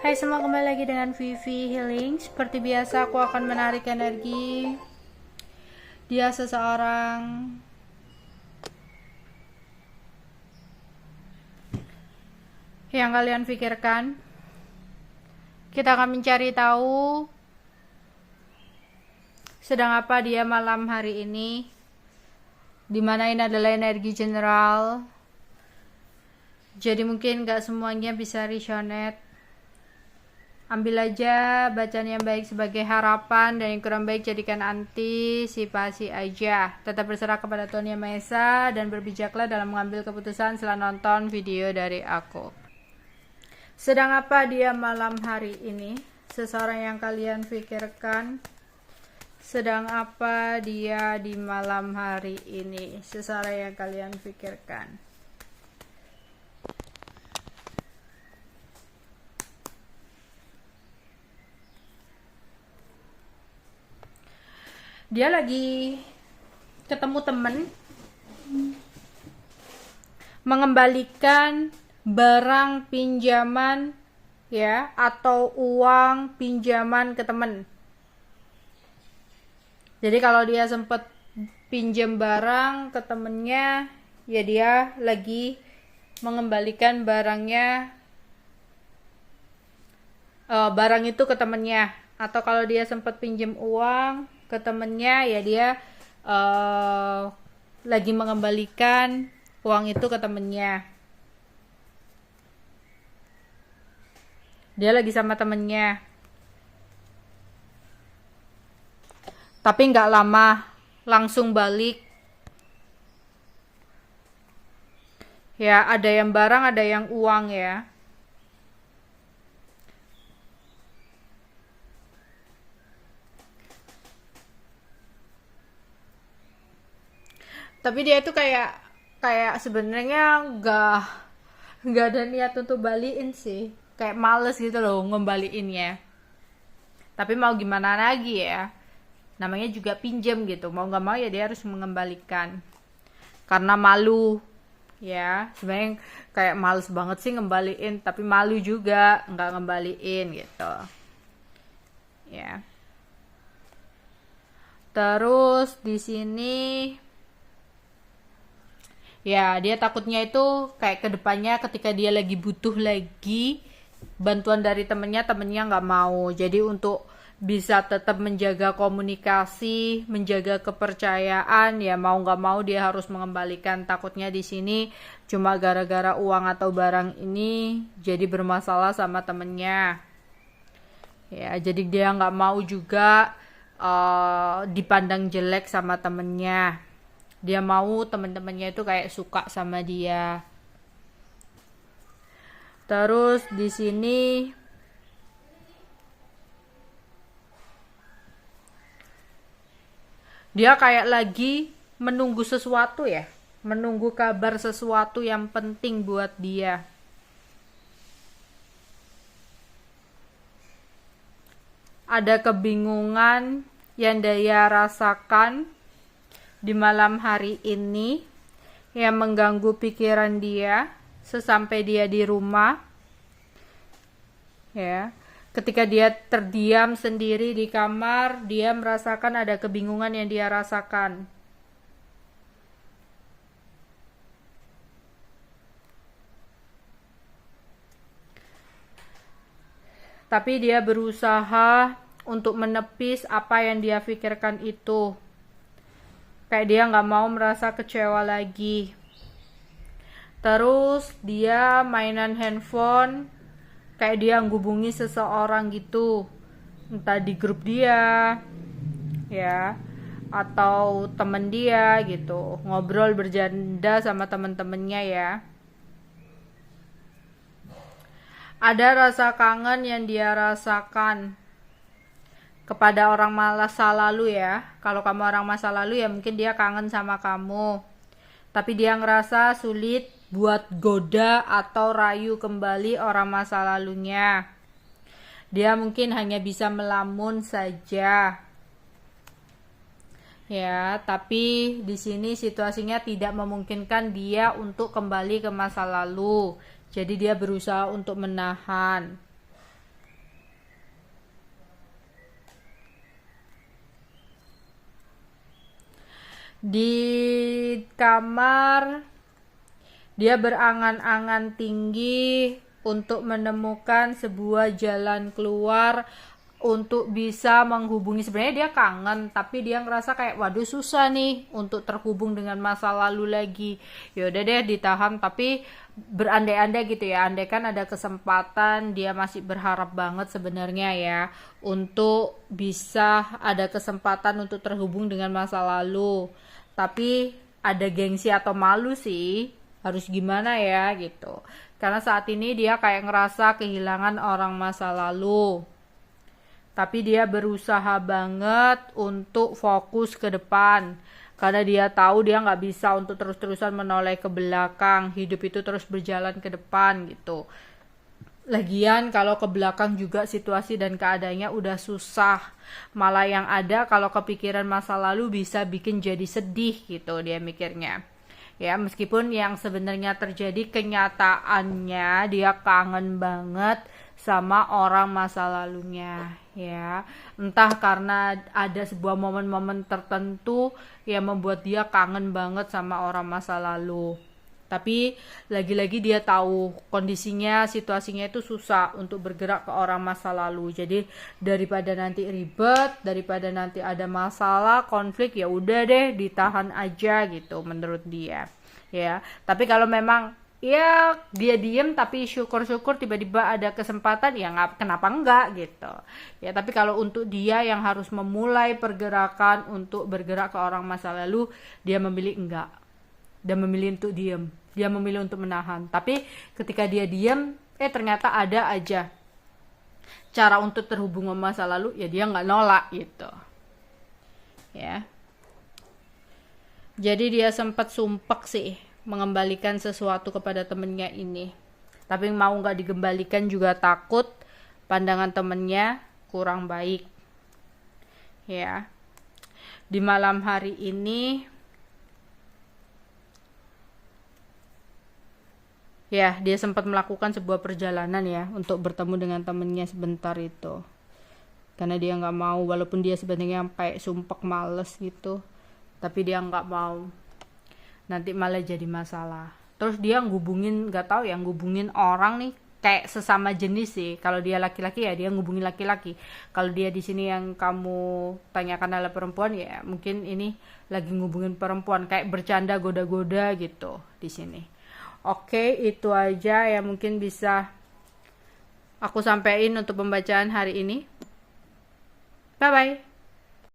Hai semua, kembali lagi dengan Vivi Healing. Seperti biasa aku akan menarik energi dia seseorang yang kalian pikirkan. Kita akan mencari tahu sedang apa dia malam hari ini, dimana ini adalah energi general, jadi mungkin gak semuanya bisa resonate. Ambil aja bacaan yang baik sebagai harapan, dan yang kurang baik jadikan antisipasi aja. Tetap berserah kepada Tuhan Yang Maha Esa dan berbijaklah dalam mengambil keputusan setelah nonton video dari aku. Sedang apa dia malam hari ini? Seseorang yang kalian pikirkan. Sedang apa dia di malam hari ini? Seseorang yang kalian pikirkan. Dia lagi ketemu temen, mengembalikan barang pinjaman ya, atau uang pinjaman ke temen. Jadi kalau dia sempat pinjam barang ke temennya, ya dia lagi mengembalikan barangnya, barang itu ke temennya. Atau kalau dia sempat pinjam uang ke temennya, ya dia lagi mengembalikan uang itu ke temennya. Dia lagi sama temennya, tapi nggak lama langsung balik. Ya, ada yang barang, ada yang uang ya. Tapi dia itu kayak sebenarnya nggak ada niat untuk balikin sih, kayak males gitu loh ngembaliinnya. Tapi mau gimana lagi ya, namanya juga pinjam gitu, mau nggak mau ya dia harus mengembalikan karena malu ya. Sebenarnya kayak males banget sih ngembaliin, tapi malu juga nggak ngembaliin gitu ya. Terus di sini ya, dia takutnya itu kayak kedepannya ketika dia lagi butuh lagi bantuan dari temennya nggak mau. Jadi untuk bisa tetap menjaga komunikasi, menjaga kepercayaan, ya mau nggak mau dia harus mengembalikan. Takutnya di sini cuma gara-gara uang atau barang ini jadi bermasalah sama temennya. Ya, jadi dia nggak mau juga dipandang jelek sama temennya. Dia mau teman-temannya itu kayak suka sama dia. Terus di sini dia kayak lagi menunggu sesuatu ya, menunggu kabar sesuatu yang penting buat dia. Ada kebingungan yang dia rasakan di malam hari ini yang mengganggu pikiran dia sesampai dia di rumah ya. Ketika dia terdiam sendiri di kamar, dia merasakan ada kebingungan yang dia rasakan. Tapi dia berusaha untuk menepis apa yang dia pikirkan itu. Kayak dia nggak mau merasa kecewa lagi. Terus dia mainan handphone, kayak dia ngubungi seseorang gitu, entah di grup dia ya, atau temen dia gitu, ngobrol bercanda sama temen-temennya ya. Ada rasa kangen yang dia rasakan kepada orang masa lalu ya. Kalau kamu orang masa lalu ya mungkin dia kangen sama kamu, tapi dia ngerasa sulit buat goda atau rayu kembali orang masa lalunya. Dia mungkin hanya bisa melamun saja ya, tapi di sini situasinya tidak memungkinkan dia untuk kembali ke masa lalu. Jadi dia berusaha untuk menahan. Di kamar dia berangan-angan tinggi untuk menemukan sebuah jalan keluar untuk bisa menghubungi. Sebenarnya dia kangen, tapi dia ngerasa kayak waduh susah nih untuk terhubung dengan masa lalu lagi. Ya udah deh ditahan, tapi berandai-andai gitu ya. Andai kan ada kesempatan, dia masih berharap banget sebenarnya ya untuk bisa ada kesempatan untuk terhubung dengan masa lalu. Tapi ada gengsi atau malu sih. Harus gimana ya gitu. Karena saat ini dia kayak ngerasa kehilangan orang masa lalu, tapi dia berusaha banget untuk fokus ke depan karena dia tahu dia nggak bisa untuk terus-terusan menoleh ke belakang. Hidup itu terus berjalan ke depan gitu. Lagian kalau ke belakang juga situasi dan keadaannya udah susah, malah yang ada kalau kepikiran masa lalu bisa bikin jadi sedih gitu dia mikirnya. Ya meskipun yang sebenarnya terjadi kenyataannya dia kangen banget sama orang masa lalunya ya. Entah karena ada sebuah momen-momen tertentu yang membuat dia kangen banget sama orang masa lalu. Tapi lagi-lagi dia tahu kondisinya, situasinya itu susah untuk bergerak ke orang masa lalu. Jadi daripada nanti ribet, daripada nanti ada masalah, konflik, ya udah deh ditahan aja gitu menurut dia. Ya, tapi kalau memang ya dia diem tapi syukur-syukur tiba-tiba ada kesempatan ya nggak, kenapa enggak gitu ya. Tapi kalau untuk dia yang harus memulai pergerakan untuk bergerak ke orang masa lalu, dia memilih enggak, dia memilih untuk diem, dia memilih untuk menahan. Tapi ketika dia diem ternyata ada aja cara untuk terhubung sama masa lalu, ya dia nggak nolak gitu ya. Jadi dia sempat sumpek sih mengembalikan sesuatu kepada temennya ini. Tapi mau nggak dikembalikan juga takut pandangan temennya kurang baik. Ya. Di malam hari ini ya dia sempat melakukan sebuah perjalanan ya untuk bertemu dengan temennya sebentar itu. Karena dia nggak mau, walaupun dia sebenarnya sampai sumpek males gitu, tapi dia nggak mau nanti malah jadi masalah. Terus dia ngubungin, nggak tahu ya, ngubungin orang nih kayak sesama jenis sih. Kalau dia laki-laki ya dia ngubungin laki-laki. Kalau dia di sini yang kamu tanyakan adalah perempuan, ya mungkin ini lagi ngubungin perempuan, kayak bercanda goda-goda gitu di sini. Oke, itu aja yang mungkin bisa aku sampaikan untuk pembacaan hari ini. Bye bye.